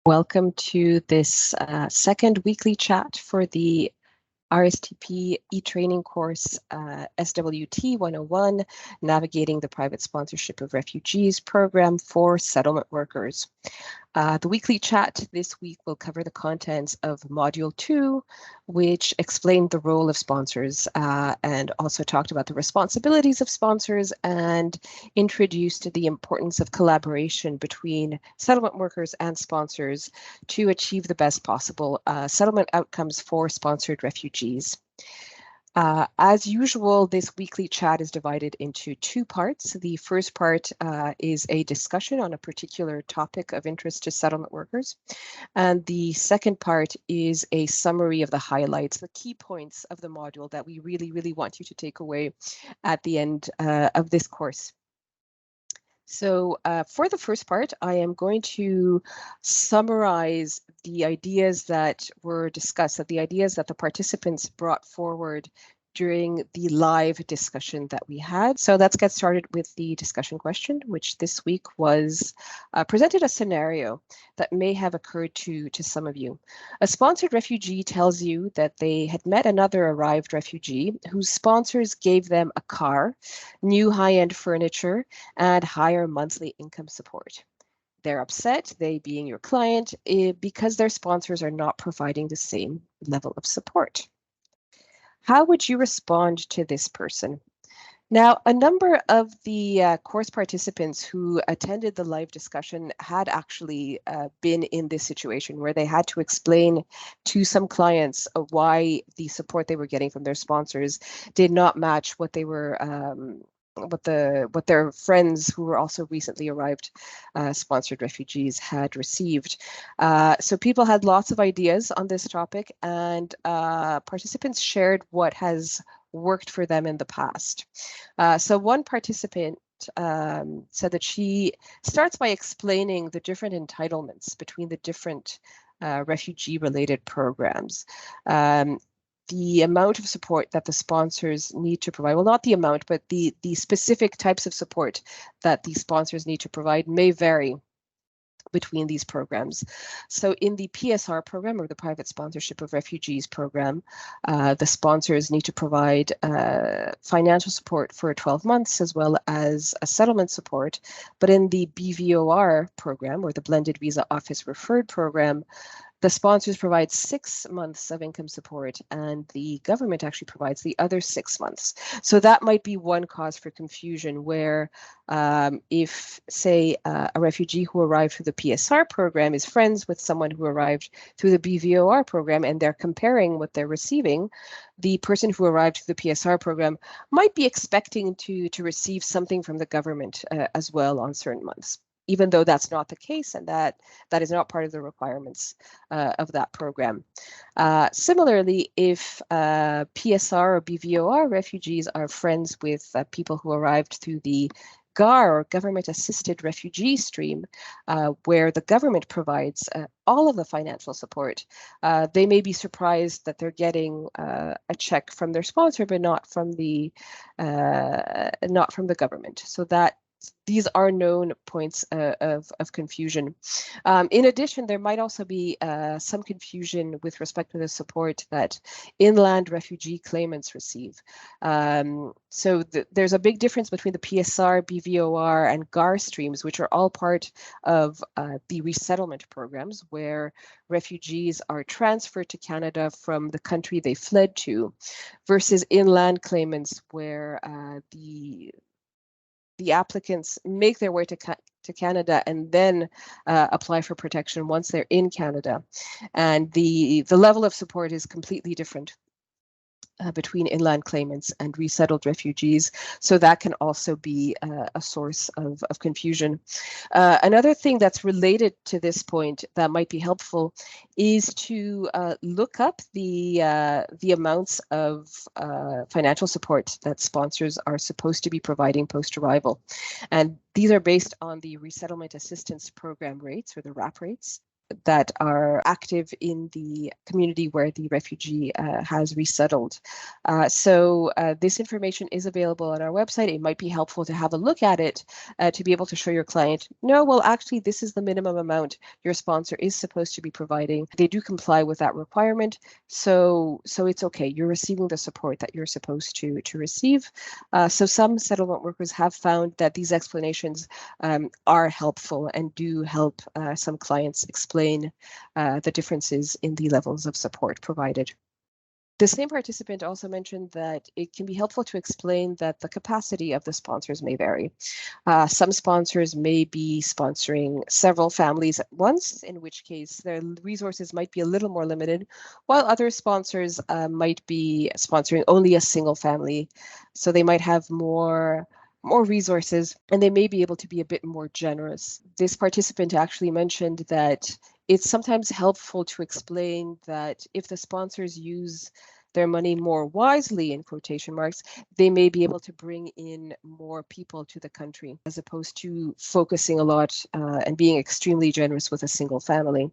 Welcome to this second weekly chat for the RSTP e-training course SWT101, Navigating the Private Sponsorship of Refugees program for settlement workers. The weekly chat this week will cover the contents of Module 2, which explained the role of sponsors and also talked about the responsibilities of sponsors and introduced the importance of collaboration between settlement workers and sponsors to achieve the best possible settlement outcomes for sponsored refugees. As usual, this weekly chat is divided into two parts. The first part is a discussion on a particular topic of interest to settlement workers. And the second part is a summary of the highlights, the key points of the module that we really want you to take away at the end of this course. So for the first part, I am going to summarize the ideas that were discussed, the ideas that the participants brought forward during the live discussion that we had. So let's get started with the discussion question, which this week was presented a scenario that may have occurred to some of you. A sponsored refugee tells you that they had met another arrived refugee whose sponsors gave them a car, new high-end furniture, and higher monthly income support. They're upset, they being your client, because their sponsors are not providing the same level of support. How would you respond to this person? Now, a number of the course participants who attended the live discussion had actually been in this situation where they had to explain to some clients why the support they were getting from their sponsors did not match what they were what their friends who were also recently arrived sponsored refugees had received. So people had lots of ideas on this topic, and participants shared what has worked for them in the past. So one participant said that she starts by explaining the different entitlements between the different refugee-related programs. The amount of support that the sponsors need to provide, well, not the amount, but the specific types of support that the sponsors need to provide may vary between these programs. So in the PSR program, or the Private Sponsorship of Refugees program, the sponsors need to provide financial support for 12 months as well as a settlement support. But in the BVOR program, or the Blended Visa Office Referred program, the sponsors provide 6 months of income support, and the government actually provides the other 6 months. So that might be one cause for confusion, where if, say, a refugee who arrived through the PSR program is friends with someone who arrived through the BVOR program and they're comparing what they're receiving, the person who arrived through the PSR program might be expecting to receive something from the government as well on certain months, even though that's not the case, and that is not part of the requirements of that program. Similarly, if PSR or BVOR refugees are friends with people who arrived through the GAR, or government-assisted refugee stream, where the government provides all of the financial support, they may be surprised that they're getting a check from their sponsor, but not from the government. So that these are known points of confusion. In addition, there might also be some confusion with respect to the support that inland refugee claimants receive. So there's a big difference between the PSR, BVOR, and GAR streams, which are all part of the resettlement programs, where refugees are transferred to Canada from the country they fled to, versus inland claimants, where the applicants make their way to Canada and then apply for protection once they're in Canada. And the level of support is completely different between inland claimants and resettled refugees. So that can also be a source of confusion. Another thing that's related to this point that might be helpful is to look up the amounts of financial support that sponsors are supposed to be providing post-arrival. And these are based on the Resettlement Assistance Program rates, or the RAP rates. that are active in the community where the refugee has resettled. So this information is available on our website. It might be helpful to have a look at it to be able to show your client, no, well, actually, this is the minimum amount your sponsor is supposed to be providing. They do comply with that requirement. So it's okay. You're receiving the support that you're supposed to receive. So some settlement workers have found that these explanations are helpful and do help some clients explain the differences in the levels of support provided. The same participant also mentioned that it can be helpful to explain that the capacity of the sponsors may vary. Some sponsors may be sponsoring several families at once, in which case their resources might be a little more limited, while other sponsors might be sponsoring only a single family. So they might have more resources, and they may be able to be a bit more generous. This participant actually mentioned that it's sometimes helpful to explain that if the sponsors use their money more wisely, in quotation marks, they may be able to bring in more people to the country, as opposed to focusing a lot and being extremely generous with a single family.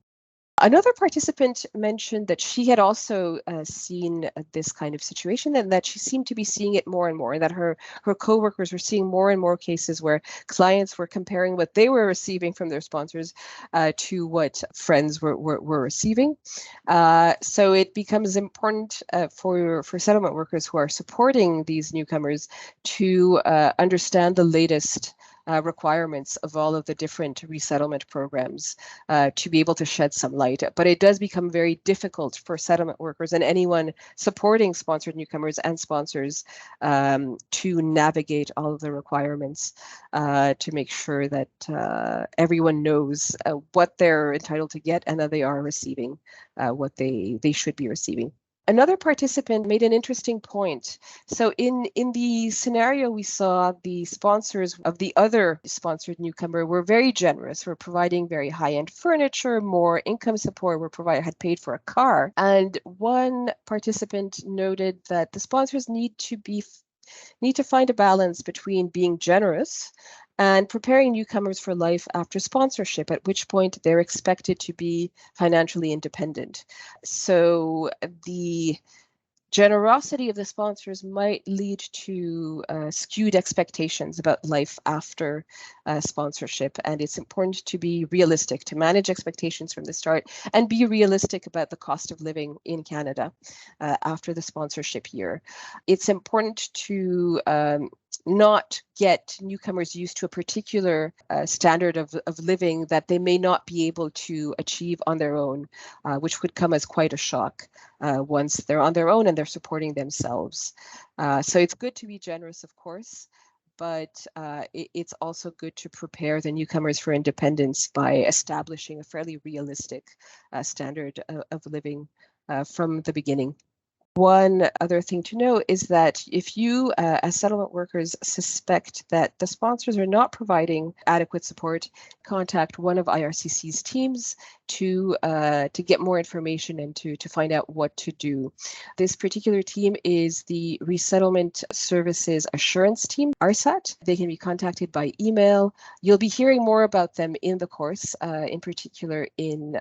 Another participant mentioned that she had also seen this kind of situation, and that she seemed to be seeing it more and more, and that her coworkers were seeing more and more cases where clients were comparing what they were receiving from their sponsors to what friends were receiving. So it becomes important for settlement workers who are supporting these newcomers to understand the latest requirements of all of the different resettlement programs to be able to shed some light. But it does become very difficult for settlement workers and anyone supporting sponsored newcomers and sponsors to navigate all of the requirements to make sure that everyone knows what they're entitled to get and that they are receiving what they should be receiving. Another participant made an interesting point. So in the scenario we saw, the sponsors of the other sponsored newcomer were very generous. Were providing very high-end furniture, more income support, had paid for a car. And one participant noted that the sponsors need to find a balance between being generous and preparing newcomers for life after sponsorship, at which point they're expected to be financially independent. So the generosity of the sponsors might lead to skewed expectations about life after sponsorship. And it's important to be realistic, to manage expectations from the start and be realistic about the cost of living in Canada after the sponsorship year. It's important to not get newcomers used to a particular standard of living that they may not be able to achieve on their own, which would come as quite a shock once they're on their own and they're supporting themselves. So it's good to be generous, of course, but it's also good to prepare the newcomers for independence by establishing a fairly realistic standard of living from the beginning. One other thing to know is that if you, as settlement workers, suspect that the sponsors are not providing adequate support, contact one of IRCC's teams to get more information and to find out what to do. This particular team is the Resettlement Services Assurance Team, RSAT. They can be contacted by email. You'll be hearing more about them in the course, in particular in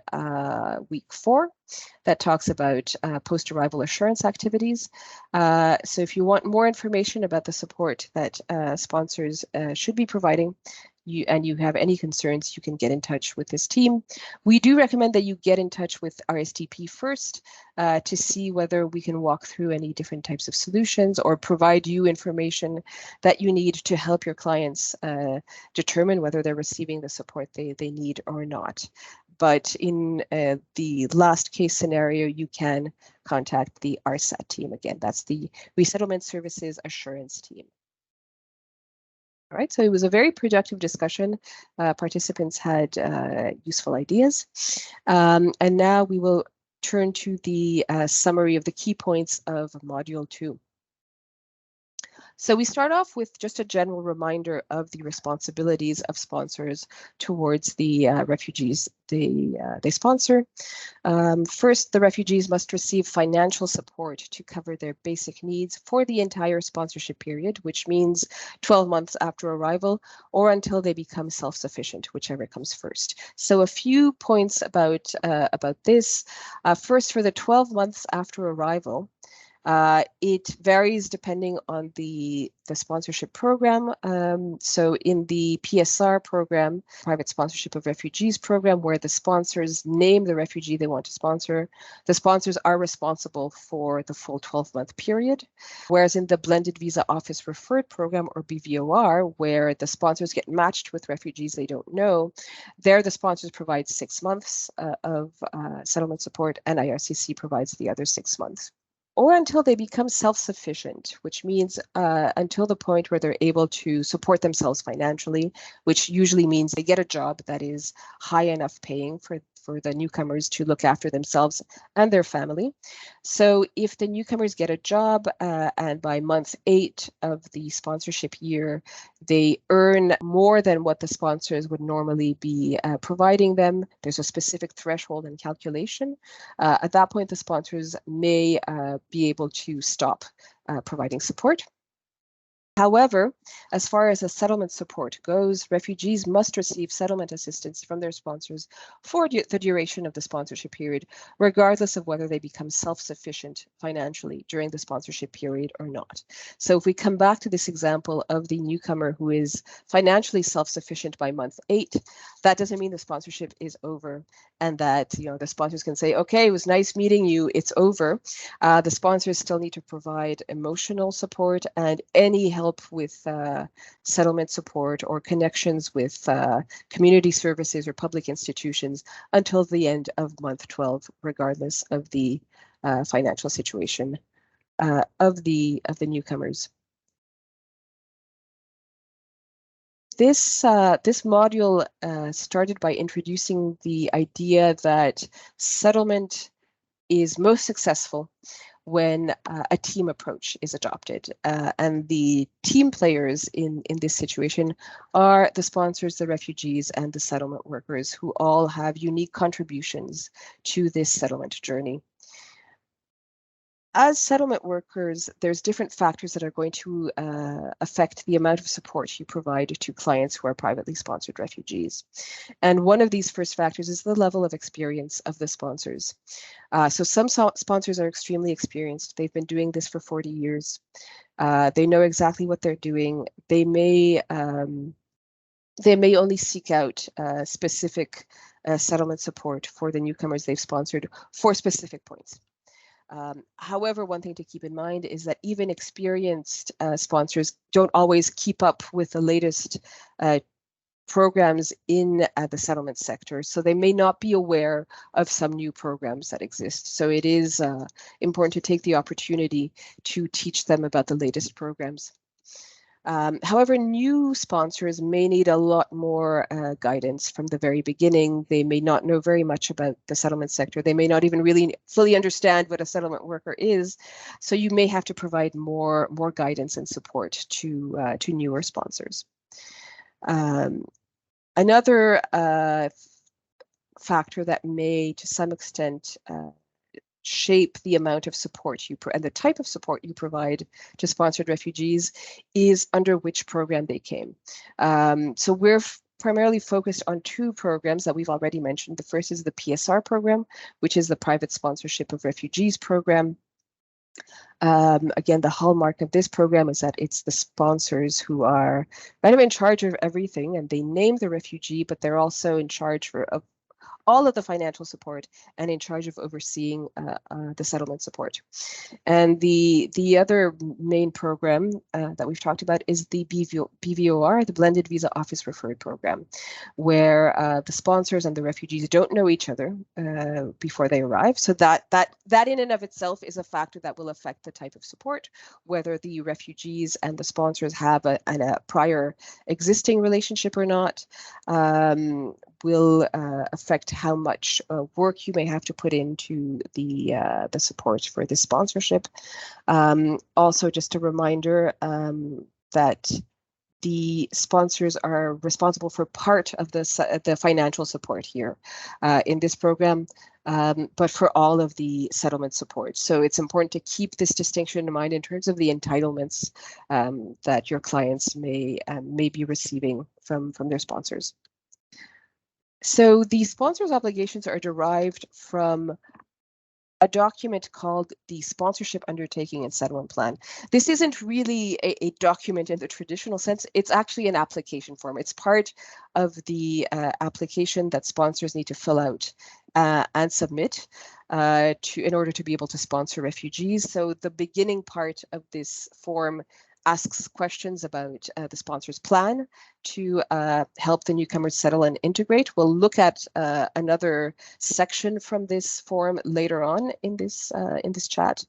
week 4. That talks about post-arrival assurance activities. So if you want more information about the support that sponsors should be providing, and you have any concerns, you can get in touch with this team. We do recommend that you get in touch with RSTP first to see whether we can walk through any different types of solutions or provide you information that you need to help your clients determine whether they're receiving the support they need or not. But in the last case scenario, you can contact the RSAT team. Again, that's the Resettlement Services Assurance Team. All right, so it was a very productive discussion. Participants had useful ideas. And now we will turn to the summary of the key points of Module 2. So we start off with just a general reminder of the responsibilities of sponsors towards the refugees they sponsor. First, the refugees must receive financial support to cover their basic needs for the entire sponsorship period, which means 12 months after arrival or until they become self-sufficient, whichever comes first. So a few points about this. First, for the 12 months after arrival, it varies depending on the sponsorship program. So in the PSR program, Private Sponsorship of Refugees program, where the sponsors name the refugee they want to sponsor, the sponsors are responsible for the full 12-month period. Whereas in the Blended Visa Office Referred program, or BVOR, where the sponsors get matched with refugees they don't know, there the sponsors provide 6 months of settlement support, and IRCC provides the other 6 months. Or until they become self-sufficient, which means until the point where they're able to support themselves financially, which usually means they get a job that is high enough paying for the newcomers to look after themselves and their family. So if the newcomers get a job and by month 8 of the sponsorship year, they earn more than what the sponsors would normally be providing them, there's a specific threshold and calculation. At that point, the sponsors may be able to stop providing support. However, as far as the settlement support goes, refugees must receive settlement assistance from their sponsors for the duration of the sponsorship period, regardless of whether they become self-sufficient financially during the sponsorship period or not. So if we come back to this example of the newcomer who is financially self-sufficient by month 8, that doesn't mean the sponsorship is over and that the sponsors can say, okay, it was nice meeting you, it's over. The sponsors still need to provide emotional support and any help with settlement support or connections with community services or public institutions until the end of month 12, regardless of the financial situation of the newcomers. This module started by introducing the idea that settlement is most successful when a team approach is adopted. And the team players in this situation are the sponsors, the refugees, and the settlement workers, who all have unique contributions to this settlement journey. As settlement workers, there's different factors that are going to affect the amount of support you provide to clients who are privately sponsored refugees. And one of these first factors is the level of experience of the sponsors. So some sponsors are extremely experienced. They've been doing this for 40 years. They know exactly what they're doing. They may only seek out specific settlement support for the newcomers they've sponsored for specific points. However, one thing to keep in mind is that even experienced sponsors don't always keep up with the latest programs in the settlement sector, so they may not be aware of some new programs that exist. So it is important to take the opportunity to teach them about the latest programs. However, new sponsors may need a lot more guidance from the very beginning. They may not know very much about the settlement sector. They may not even really fully understand what a settlement worker is. So you may have to provide more guidance and support to newer sponsors. Another factor that may, to some extent, shape the amount of support and the type of support you provide to sponsored refugees is under which program they came. So we're primarily focused on 2 programs that we've already mentioned. The first is the PSR program, which is the Private Sponsorship of Refugees program. Again, the hallmark of this program is that it's the sponsors who are kind of in charge of everything, and they name the refugee, but they're also in charge of all of the financial support and in charge of overseeing the settlement support. And the other main program that we've talked about is the BVOR, the Blended Visa Office Referred program, where the sponsors and the refugees don't know each other before they arrive. So that in and of itself is a factor that will affect the type of support, whether the refugees and the sponsors have a prior existing relationship or not, will affect affect how much work you may have to put into the support for this sponsorship. Also, just a reminder that the sponsors are responsible for part of the financial support here in this program, but for all of the settlement support. So it's important to keep this distinction in mind in terms of the entitlements that your clients may be receiving from their sponsors. So the sponsors' obligations are derived from a document called the Sponsorship Undertaking and Settlement Plan. This isn't really a document in the traditional sense. It's actually an application form. It's part of the application that sponsors need to fill out and submit in order to be able to sponsor refugees. So the beginning part of this form asks questions about the sponsor's plan to help the newcomers settle and integrate. We'll look at another section from this form later on in this chat.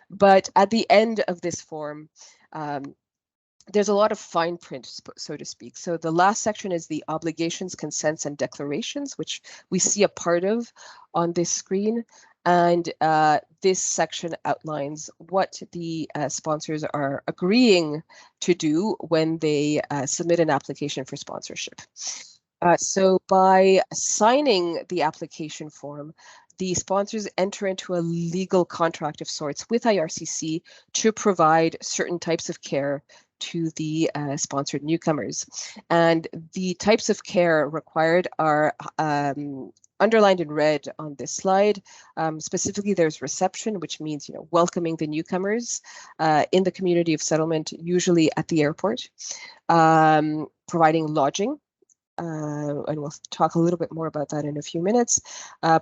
But at the end of this form, there's a lot of fine print, so to speak. So the last section is the obligations, consents, and declarations, which we see a part of on this screen. And this section outlines what the sponsors are agreeing to do when they submit an application for sponsorship. So by signing the application form, the sponsors enter into a legal contract of sorts with IRCC to provide certain types of care to the sponsored newcomers. And the types of care required are underlined in red on this slide. Specifically, there's reception, which means welcoming the newcomers in the community of settlement, usually at the airport, providing lodging, and we'll talk a little bit more about that in a few minutes,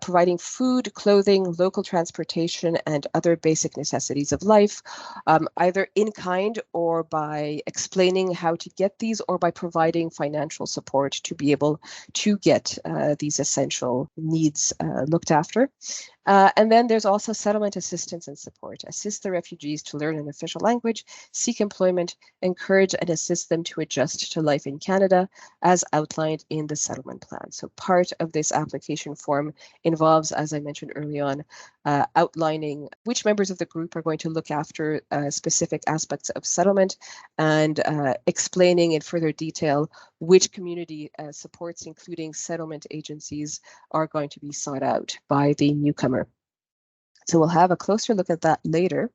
providing food, clothing, local transportation, and other basic necessities of life, either in kind or by explaining how to get these, or by providing financial support to be able to get these essential needs looked after. And then there's also settlement assistance and support. Assist the refugees to learn an official language, seek employment, encourage and assist them to adjust to life in Canada as outlined in the settlement plan. So part of this application form involves, as I mentioned early on, outlining which members of the group are going to look after specific aspects of settlement, and explaining in further detail which community supports, including settlement agencies, are going to be sought out by the newcomer. So we'll have a closer look at that later.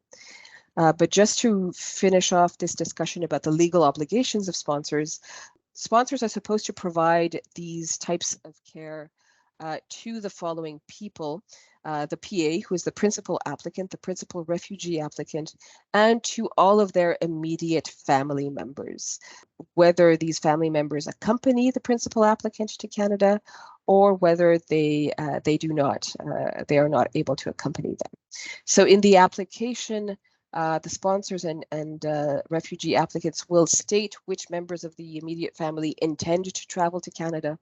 But just to finish off this discussion about the legal obligations of sponsors, sponsors are supposed to provide these types of care to the following people: the PA, who is the principal applicant, the principal refugee applicant, and to all of their immediate family members, whether these family members accompany the principal applicant to Canada or whether they do not, they are not able to accompany them. So in the application, the sponsors and refugee applicants will state which members of the immediate family intend to travel to Canada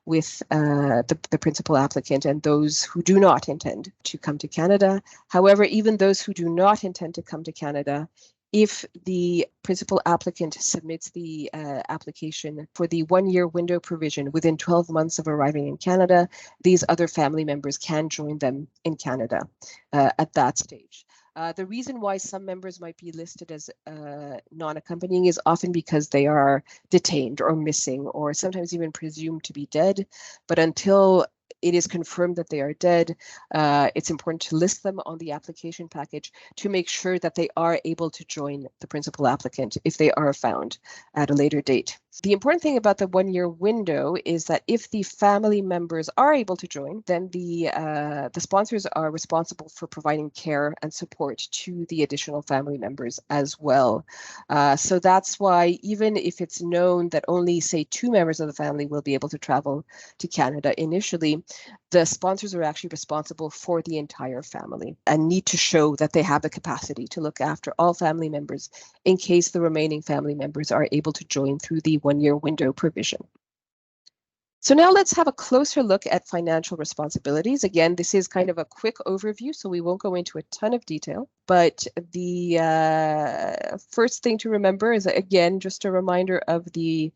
with the principal applicant, and those who do not intend to come to Canada. However, even those who do not intend to come to Canada, if the principal applicant submits the application for the 1-year window provision within 12 months of arriving in Canada, these other family members can join them in Canada at that stage. The reason why some members might be listed as non-accompanying is often because they are detained or missing, or sometimes even presumed to be dead. But until it is confirmed that they are dead, it's important to list them on the application package to make sure that they are able to join the principal applicant if they are found at a later date. The important thing about the 1-year window is that if the family members are able to join, then the sponsors are responsible for providing care and support to the additional family members as well. So that's why even if it's known that only, say, 2 members of the family will be able to travel to Canada initially, the sponsors are actually responsible for the entire family and need to show that they have the capacity to look after all family members in case the remaining family members are able to join through the 1-year window provision. So now let's have a closer look at financial responsibilities. Again, this is kind of a quick overview, so we won't go into a ton of detail. But the first thing to remember is, again, just a reminder of the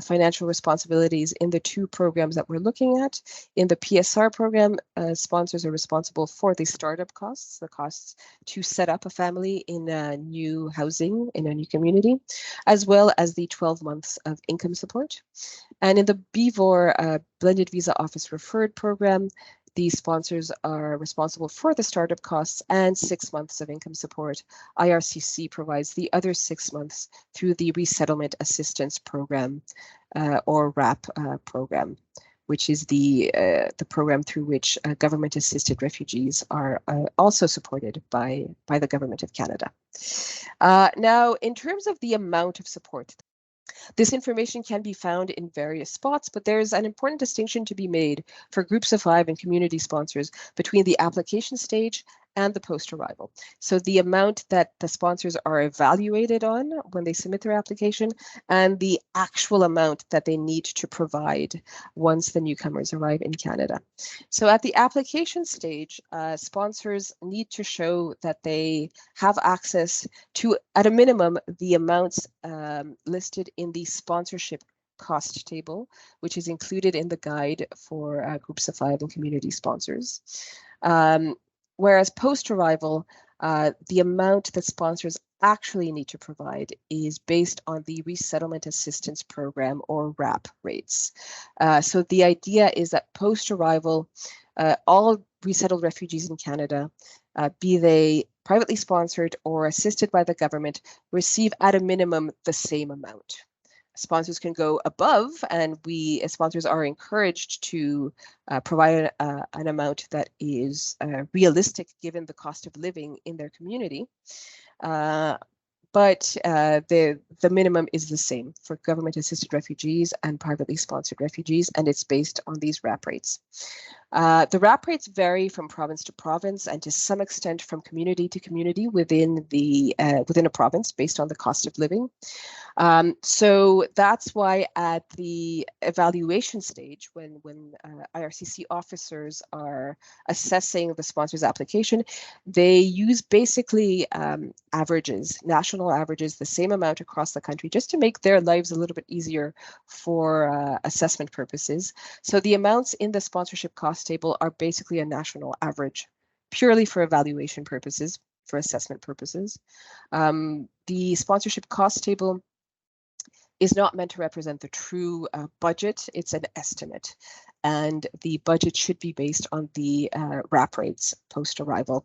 financial responsibilities in the two programs that we're looking at. In the PSR program, sponsors are responsible for the startup costs, the costs to set up a family in a new housing, in a new community, as well as the 12 months of income support. And in the BVOR Blended Visa Office Referred program, the sponsors are responsible for the startup costs and 6 months of income support. IRCC provides the other 6 months through the Resettlement Assistance Program, or RAP program, which is the program through which government-assisted refugees are also supported by the Government of Canada. Now, in terms of the amount of support, this information can be found in various spots, but there's an important distinction to be made for groups of 5 and community sponsors between the application stage and the post-arrival. So the amount that the sponsors are evaluated on when they submit their application and the actual amount that they need to provide once the newcomers arrive in Canada. So at the application stage, sponsors need to show that they have access to, at a minimum, the amounts listed in the sponsorship cost table, which is included in the guide for groups of 5 and community sponsors. Whereas post-arrival, the amount that sponsors actually need to provide is based on the Resettlement Assistance Program, or RAP rates. So the idea is that post-arrival, all resettled refugees in Canada, be they privately sponsored or assisted by the government, receive at a minimum the same amount. Sponsors can go above, and we as sponsors are encouraged to provide an amount that is realistic given the cost of living in their community. But the minimum is the same for government-assisted refugees and privately sponsored refugees, and it's based on these RAP rates. The RAP rates vary from province to province and to some extent from community to community within a province based on the cost of living. So that's why at the evaluation stage, when IRCC officers are assessing the sponsor's application, they use basically averages, national averages, the same amount across the country, just to make their lives a little bit easier for assessment purposes. So the amounts in the sponsorship cost table are basically a national average, purely for evaluation purposes, for assessment purposes. The sponsorship cost table is not meant to represent the true budget. It's an estimate, and the budget should be based on the RAP rates post-arrival.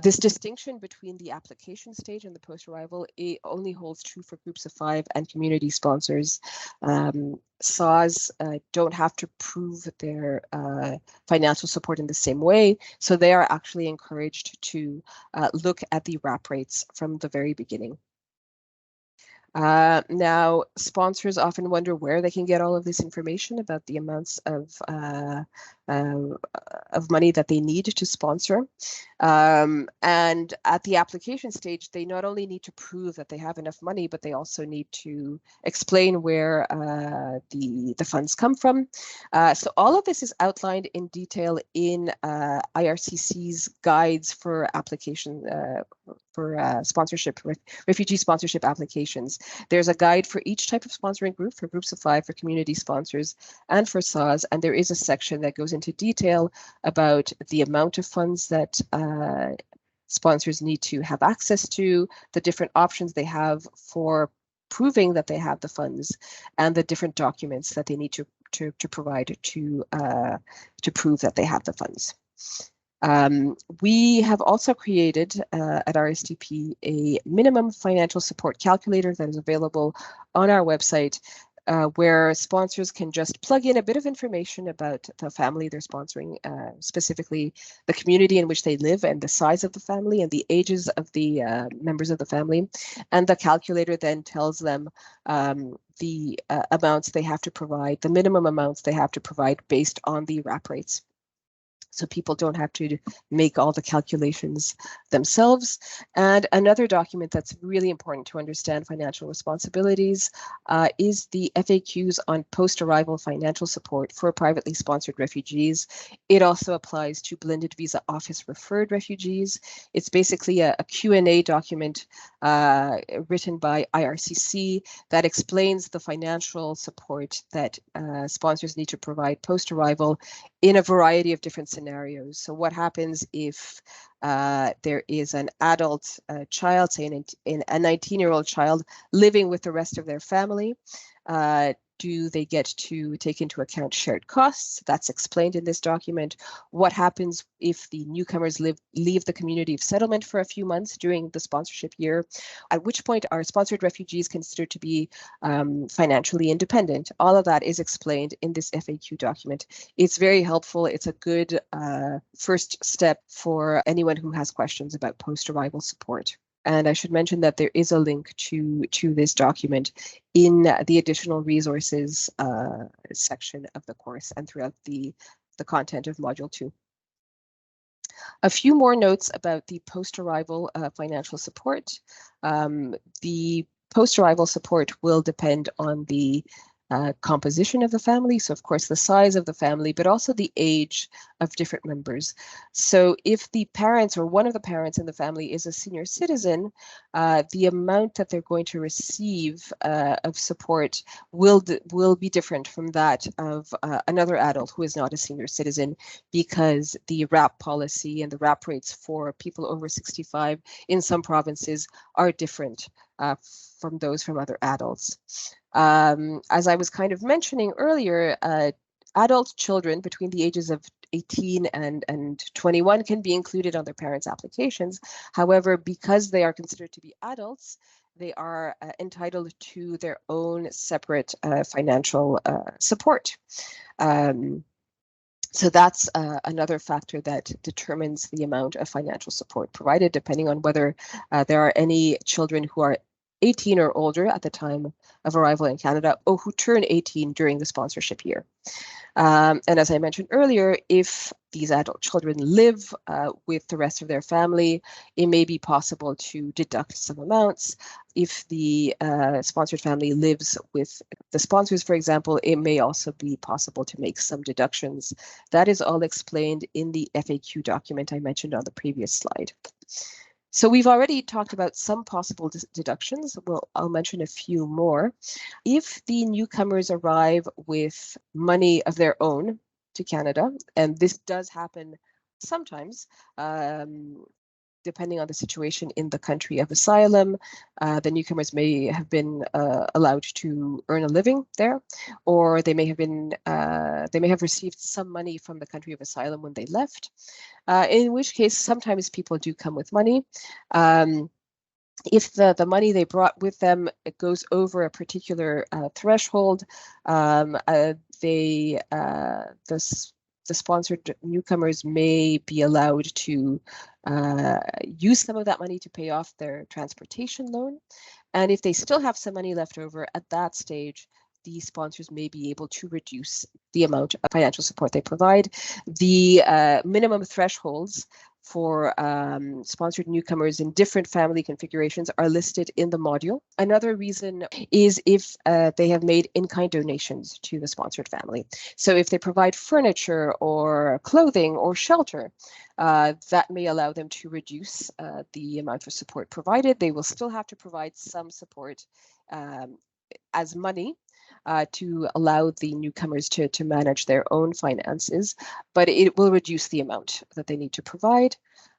This distinction between the application stage and the post-arrival, it only holds true for groups of 5 and community sponsors. SAWs don't have to prove their financial support in the same way, so they are actually encouraged to look at the RAP rates from the very beginning. Now, sponsors often wonder where they can get all of this information about the amounts of money that they need to sponsor. And at the application stage, they not only need to prove that they have enough money, but they also need to explain where the funds come from. So all of this is outlined in detail in IRCC's guides for application for sponsorship, refugee sponsorship applications. There's a guide for each type of sponsoring group, for groups of 5, for community sponsors, and for SAWs. And there is a section that goes into detail about the amount of funds that sponsors need to have access to, the different options they have for proving that they have the funds, and the different documents that they need to provide to prove that they have the funds. We have also created at RSDP a minimum financial support calculator that is available on our website, where sponsors can just plug in a bit of information about the family they're sponsoring, specifically the community in which they live and the size of the family and the ages of the members of the family. And the calculator then tells them the amounts they have to provide, the minimum amounts they have to provide based on the RAP rates. so people don't have to make all the calculations themselves. And another document that's really important to understand financial responsibilities is the FAQs on post-arrival financial support for privately sponsored refugees. It also applies to blended visa office referred refugees. It's basically a Q&A document written by IRCC that explains the financial support that sponsors need to provide post-arrival in a variety of different scenarios. So what happens if there is an adult child, say a 19-year-old child living with the rest of their family? Do they get to take into account shared costs? That's explained in this document. What happens if the newcomers leave the community of settlement for a few months during the sponsorship year? At which point are sponsored refugees considered to be financially independent? All of that is explained in this FAQ document. It's very helpful. It's a good first step for anyone who has questions about post-arrival support. And I should mention that there is a link to this document in the additional resources section of the course and throughout the content of Module 2. A few more notes about the post-arrival financial support. The post-arrival support will depend on the composition of the family, so of course the size of the family, but also the age of different members. So if the parents or one of the parents in the family is a senior citizen, the amount that they're going to receive of support will be different from that of another adult who is not a senior citizen, because the RAP policy and the RAP rates for people over 65 in some provinces are different from those from other adults. As I was kind of mentioning earlier, adult children between the ages of 18 and 21 can be included on their parents' applications. However, because they are considered to be adults, they are entitled to their own separate financial support. So that's another factor that determines the amount of financial support provided, depending on whether there are any children who are 18 or older at the time of arrival in Canada, or who turn 18 during the sponsorship year. And as I mentioned earlier, if these adult children live with the rest of their family, it may be possible to deduct some amounts. If the sponsored family lives with the sponsors, for example, it may also be possible to make some deductions. That is all explained in the FAQ document I mentioned on the previous slide. So we've already talked about some possible deductions. Well, I'll mention a few more. If the newcomers arrive with money of their own to Canada, and this does happen sometimes, depending on the situation in the country of asylum, the newcomers may have been allowed to earn a living there, or they may have received some money from the country of asylum when they left. In which case, sometimes people do come with money. If the money they brought with them, it goes over a particular threshold, the sponsored newcomers may be allowed to use some of that money to pay off their transportation loan. And if they still have some money left over at that stage, the sponsors may be able to reduce the amount of financial support they provide. The minimum thresholds for sponsored newcomers in different family configurations are listed in the module. Another reason is if they have made in-kind donations to the sponsored family. So if they provide furniture or clothing or shelter, that may allow them to reduce the amount of support provided. They will still have to provide some support as money to allow the newcomers to manage their own finances, but it will reduce the amount that they need to provide.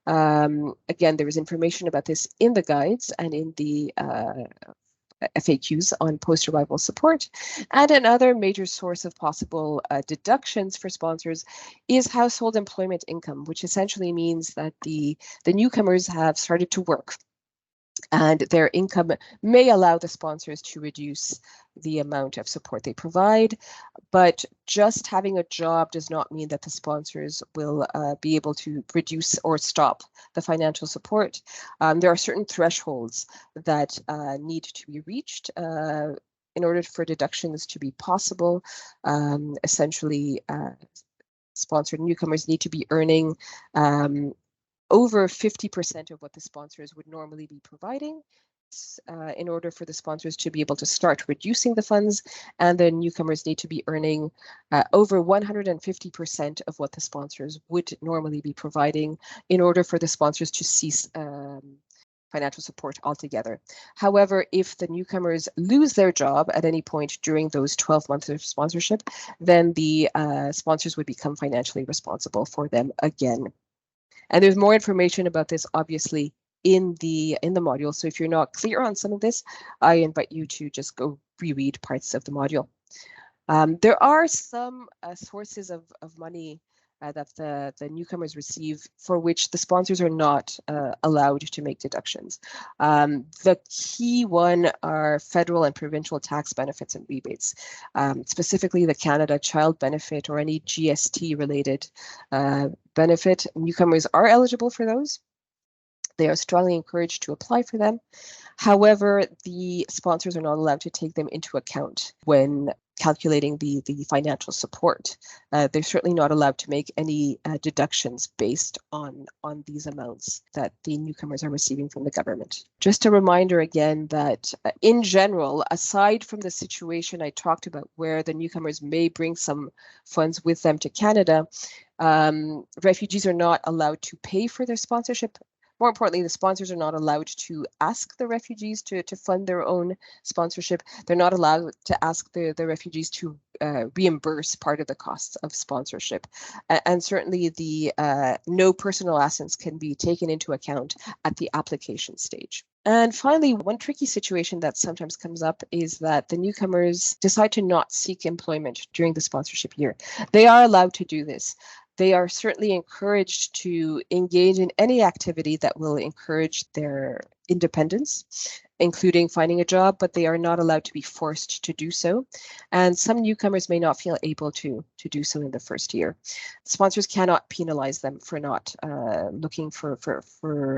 Again, there is information about this in the guides and in the FAQs on post-arrival support. And another major source of possible deductions for sponsors is household employment income, which essentially means that the newcomers have started to work, and their income may allow the sponsors to reduce the amount of support they provide. But just having a job does not mean that the sponsors will be able to reduce or stop the financial support. There are certain thresholds that need to be reached in order for deductions to be possible. Essentially, sponsored newcomers need to be earning over 50% of what the sponsors would normally be providing in order for the sponsors to be able to start reducing the funds, and the newcomers need to be earning over 150% of what the sponsors would normally be providing in order for the sponsors to cease financial support altogether. However, if the newcomers lose their job at any point during those 12 months of sponsorship, then the sponsors would become financially responsible for them again. And there's more information about this, obviously, in the module. So if you're not clear on some of this, I invite you to just go reread parts of the module. There are some sources of money that the newcomers receive for which the sponsors are not allowed to make deductions. The key one are federal and provincial tax benefits and rebates, specifically the Canada Child Benefit or any GST related benefit. Newcomers are eligible for those. They are strongly encouraged to apply for them. However, the sponsors are not allowed to take them into account when calculating the financial support. They're certainly not allowed to make any deductions based on these amounts that the newcomers are receiving from the government. Just a reminder again that in general, aside from the situation I talked about where the newcomers may bring some funds with them to Canada, refugees are not allowed to pay for their sponsorship. More importantly, the sponsors are not allowed to ask the refugees to fund their own sponsorship. They're not allowed to ask the refugees to reimburse part of the costs of sponsorship. And certainly the no personal assets can be taken into account at the application stage. And finally, one tricky situation that sometimes comes up is that the newcomers decide to not seek employment during the sponsorship year. They are allowed to do this. They are certainly encouraged to engage in any activity that will encourage their independence, including finding a job, but they are not allowed to be forced to do so. And some newcomers may not feel able to do so in the first year. Sponsors cannot penalize them for not looking for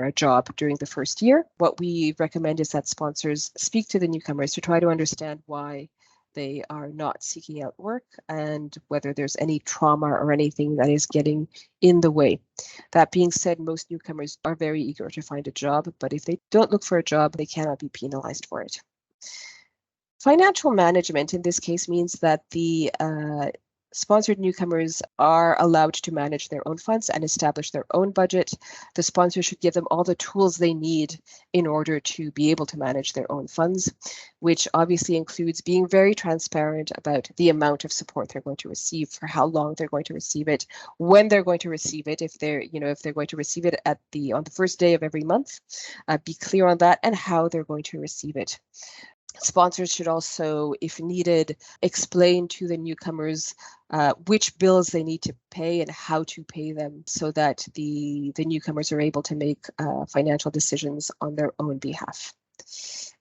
a job during the first year. What we recommend is that sponsors speak to the newcomers to try to understand why they are not seeking out work and whether there's any trauma or anything that is getting in the way. That being said, most newcomers are very eager to find a job, but if they don't look for a job, they cannot be penalized for it. Financial management in this case means that the sponsored newcomers are allowed to manage their own funds and establish their own budget. The sponsor should give them all the tools they need in order to be able to manage their own funds, which obviously includes being very transparent about the amount of support they're going to receive, for how long they're going to receive it, when they're going to receive it, if they're going to receive it on the first day of every month, be clear on that, and how they're going to receive it. Sponsors should also, if needed, explain to the newcomers which bills they need to pay and how to pay them so that the newcomers are able to make financial decisions on their own behalf.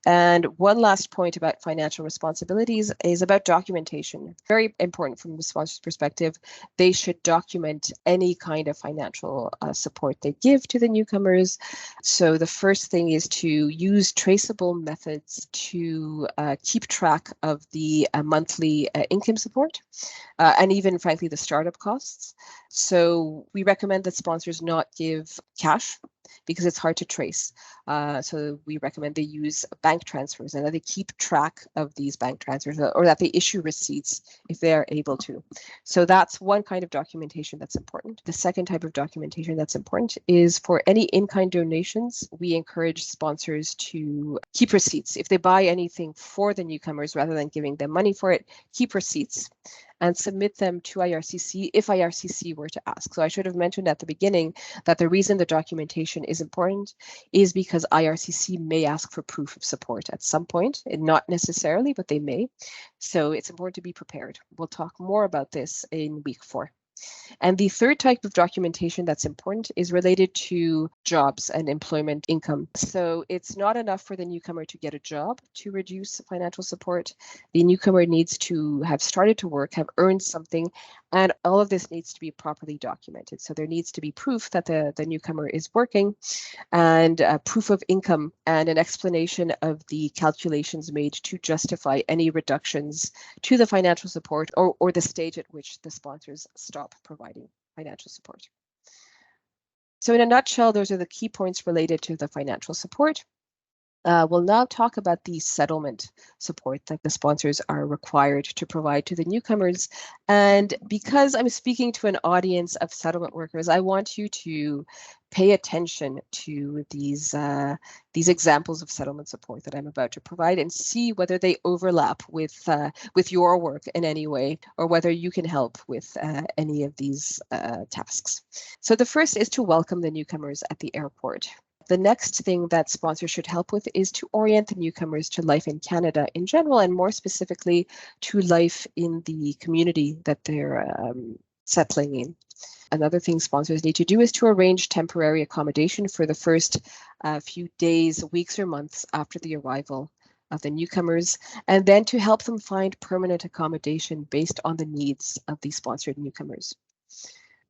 And one last point about financial responsibilities is about documentation. Very important from the sponsor's perspective. They should document any kind of financial support they give to the newcomers. So the first thing is to use traceable methods to keep track of the monthly income support and even, frankly, the startup costs. So we recommend that sponsors not give cash because it's hard to trace. So we recommend they use bank transfers and that they keep track of these bank transfers, or that they issue receipts if they are able to. So that's one kind of documentation that's important. The second type of documentation that's important is for any in-kind donations. We encourage sponsors to keep receipts. If they buy anything for the newcomers, rather than giving them money for it, keep receipts and submit them to IRCC if IRCC were to ask. So I should have mentioned at the beginning that the reason the documentation is important is because IRCC may ask for proof of support at some point, and not necessarily, but they may. So it's important to be prepared. We'll talk more about this in week 4. And the third type of documentation that's important is related to jobs and employment income. So it's not enough for the newcomer to get a job to reduce financial support. The newcomer needs to have started to work, have earned something, And all of this needs to be properly documented. So there needs to be proof that the newcomer is working, and proof of income, and an explanation of the calculations made to justify any reductions to the financial support, or the stage at which the sponsors stop providing financial support. So in a nutshell, those are the key points related to the financial support. We'll now talk about the settlement support that the sponsors are required to provide to the newcomers. And because I'm speaking to an audience of settlement workers, I want you to pay attention to these examples of settlement support that I'm about to provide, and see whether they overlap with your work in any way, or whether you can help with any of these tasks. So the first is to welcome the newcomers at the airport. The next thing that sponsors should help with is to orient the newcomers to life in Canada in general, and more specifically to life in the community that they're settling in. Another thing sponsors need to do is to arrange temporary accommodation for the first few days, weeks, or months after the arrival of the newcomers, and then to help them find permanent accommodation based on the needs of the sponsored newcomers.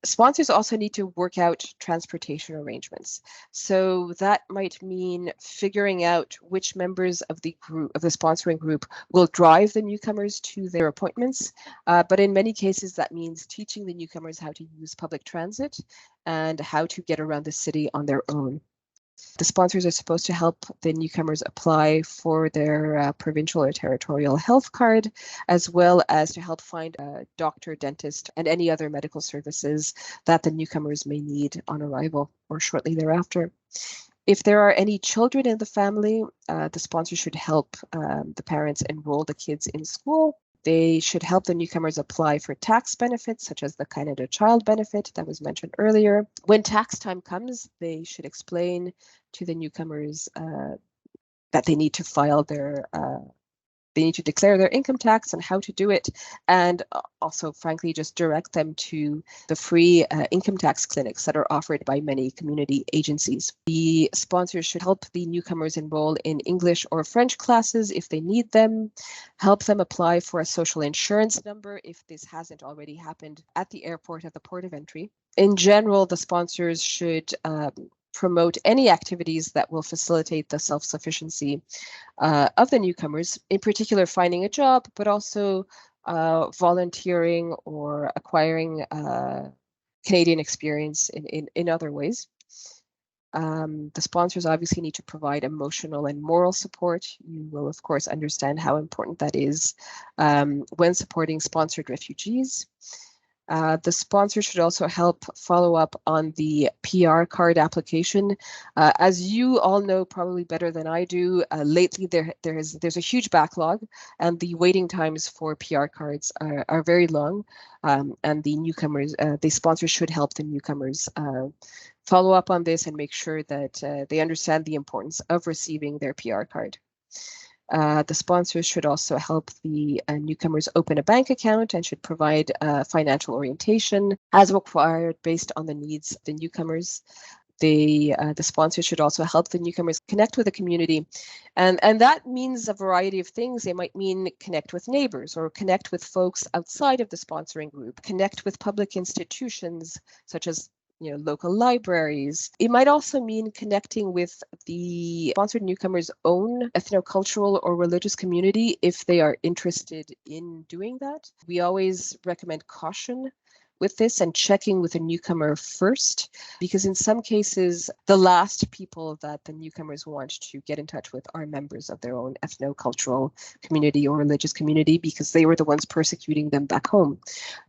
Sponsors also need to work out transportation arrangements. So that might mean figuring out which members of the group, of the sponsoring group, will drive the newcomers to their appointments. But in many cases, that means teaching the newcomers how to use public transit and how to get around the city on their own. The sponsors are supposed to help the newcomers apply for their provincial or territorial health card, as well as to help find a doctor, dentist, and any other medical services that the newcomers may need on arrival or shortly thereafter. If there are any children in the family, the sponsor should help the parents enroll the kids in school. They should help the newcomers apply for tax benefits, such as the Canada Child Benefit that was mentioned earlier. When tax time comes, they should explain to the newcomers that they need to file their they need to declare their income tax and how to do it, and also, frankly, just direct them to the free income tax clinics that are offered by many community agencies. The sponsors should help the newcomers enroll in English or French classes if they need them, help them apply for a social insurance number if this hasn't already happened at the airport, at the port of entry. In general, the sponsors should promote any activities that will facilitate the self-sufficiency of the newcomers, in particular finding a job, but also volunteering or acquiring Canadian experience in other ways. The sponsors obviously need to provide emotional and moral support. You will, of course, understand how important that is when supporting sponsored refugees. The sponsor should also help follow up on the PR card application. As you all know probably better than I do, lately there's a huge backlog, and the waiting times for PR cards are very long. And the newcomers, the sponsors should help the newcomers follow up on this and make sure that they understand the importance of receiving their PR card. The sponsors should also help the newcomers open a bank account and should provide financial orientation as required based on the needs of the newcomers. The sponsors should also help the newcomers connect with the community. And that means a variety of things. They might mean connect with neighbors or connect with folks outside of the sponsoring group, connect with public institutions such as local libraries. It might also mean connecting with the sponsored newcomers' own ethnocultural or religious community if they are interested in doing that. We always recommend caution with this and checking with a newcomer first, because in some cases, the last people that the newcomers want to get in touch with are members of their own ethnocultural community or religious community, because they were the ones persecuting them back home.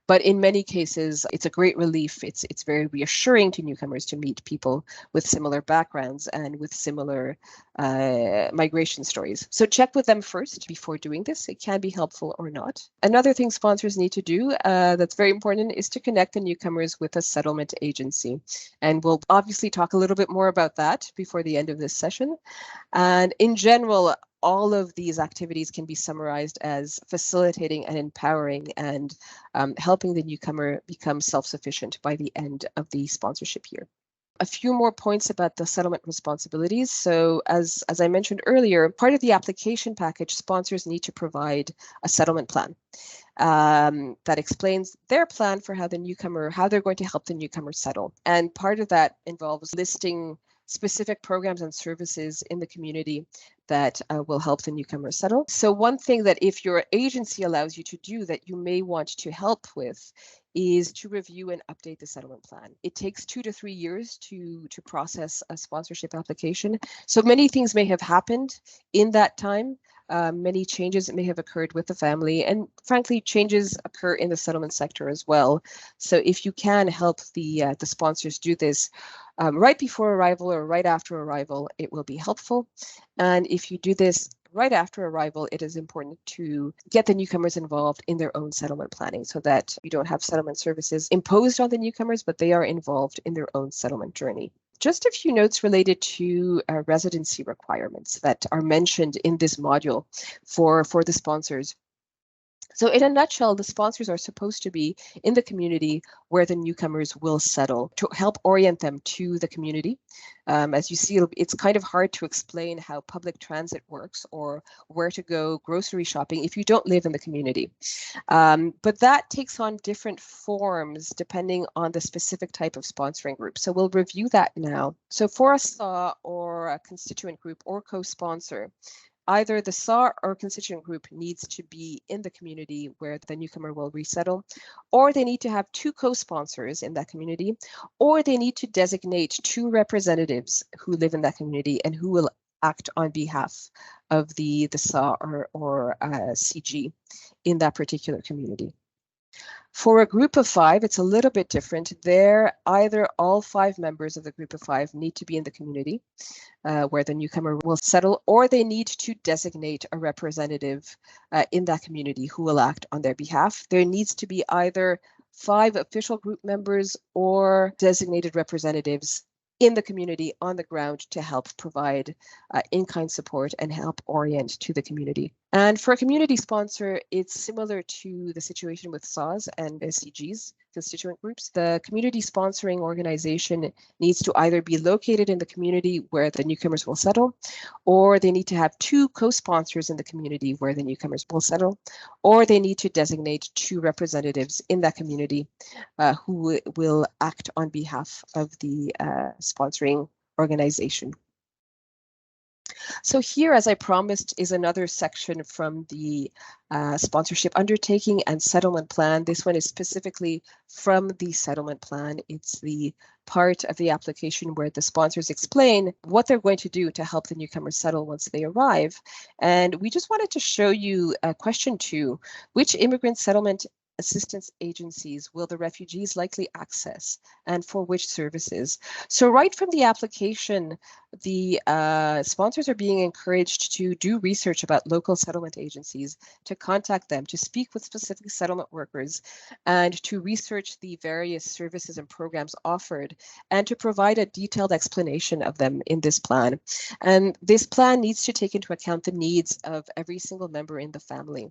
But in many cases, it's a great relief. It's very reassuring to newcomers to meet people with similar backgrounds and with similar migration stories. So check with them first before doing this. It can be helpful or not. Another thing sponsors need to do that's very important is to connect the newcomers with a settlement agency. And we'll obviously talk a little bit more about that before the end of this session. And in general, all of these activities can be summarized as facilitating and empowering and helping the newcomer become self-sufficient by the end of the sponsorship year. A few more points about the settlement responsibilities. So as I mentioned earlier, part of the application package, sponsors need to provide a settlement plan that explains their plan for how they're going to help the newcomer settle. And part of that involves listing specific programs and services in the community that will help the newcomer settle. So one thing that if your agency allows you to do that you may want to help with is to review and update the settlement plan. It takes 2 to 3 years to process a sponsorship application. So many things may have happened in that time. Many changes that may have occurred with the family, and frankly, changes occur in the settlement sector as well. So if you can help the sponsors do this right before arrival or right after arrival, it will be helpful. And if you do this right after arrival, it is important to get the newcomers involved in their own settlement planning so that you don't have settlement services imposed on the newcomers, but they are involved in their own settlement journey. Just a few notes related to residency requirements that are mentioned in this module for the sponsors. So in a nutshell, the sponsors are supposed to be in the community where the newcomers will settle to help orient them to the community. As you see, it's kind of hard to explain how public transit works or where to go grocery shopping if you don't live in the community. But that takes on different forms depending on the specific type of sponsoring group. So we'll review that now. So for a SAW or a constituent group or co-sponsor, either the SAW or constituent group needs to be in the community where the newcomer will resettle, or they need to have 2 co-sponsors in that community, or they need to designate 2 representatives who live in that community and who will act on behalf of the SAW or CG in that particular community. For a group of 5, it's a little bit different. There, either all 5 members of the group of 5 need to be in the community where the newcomer will settle, or they need to designate a representative in that community who will act on their behalf. There needs to be either 5 official group members or designated representatives in the community on the ground to help provide in-kind support and help orient to the community. And for a community sponsor, it's similar to the situation with SAWs and SCGs, constituent groups. The community sponsoring organization needs to either be located in the community where the newcomers will settle, or they need to have 2 co-sponsors in the community where the newcomers will settle, or they need to designate 2 representatives in that community who will act on behalf of the sponsoring organization. So here, as I promised, is another section from the sponsorship undertaking and settlement plan. This one is specifically from the settlement plan. It's the part of the application where the sponsors explain what they're going to do to help the newcomers settle once they arrive. And we just wanted to show you question 2, which immigrant settlement assistance agencies will the refugees likely access and for which services? So right from the application, the sponsors are being encouraged to do research about local settlement agencies, to contact them, to speak with specific settlement workers, and to research the various services and programs offered, and to provide a detailed explanation of them in this plan. And this plan needs to take into account the needs of every single member in the family.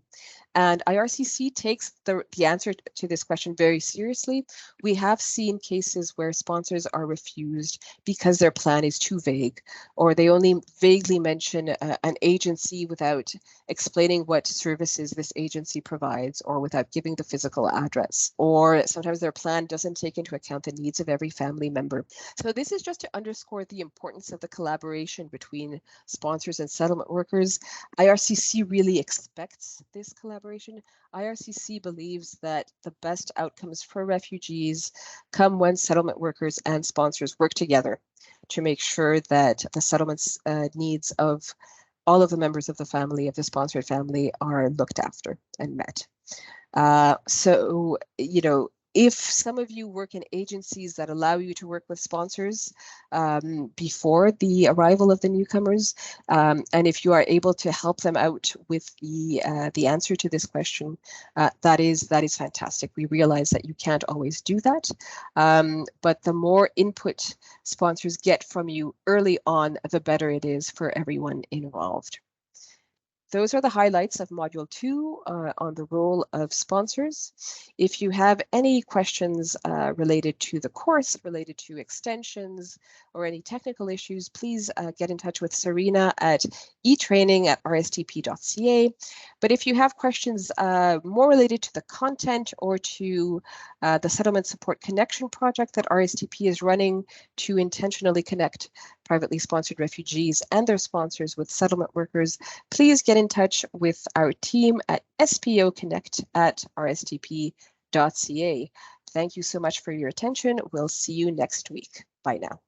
And IRCC takes the answer to this question very seriously. We have seen cases where sponsors are refused because their plan is too vague, or they only vaguely mention an agency without explaining what services this agency provides, or without giving the physical address, or sometimes their plan doesn't take into account the needs of every family member. So this is just to underscore the importance of the collaboration between sponsors and settlement workers. IRCC really expects this collaboration. IRCC believes that the best outcomes for refugees come when settlement workers and sponsors work together to make sure that the settlement's needs of all of the members of the family, of the sponsored family, are looked after and met. So, you know, if some of you work in agencies that allow you to work with sponsors before the arrival of the newcomers, and if you are able to help them out with the answer to this question, that is fantastic. We realize that you can't always do that, but the more input sponsors get from you early on, the better it is for everyone involved. those are the highlights of Module 2 on the role of sponsors. If you have any questions related to the course, related to extensions, or any technical issues, please get in touch with Serena at etraining@rstp.ca. But if you have questions more related to the content or to the Settlement Support Connection project that RSTP is running to intentionally connect privately sponsored refugees and their sponsors with settlement workers, please get in touch with our team at spoconnect@rstp.ca. Thank you so much for your attention. We'll see you next week. Bye now.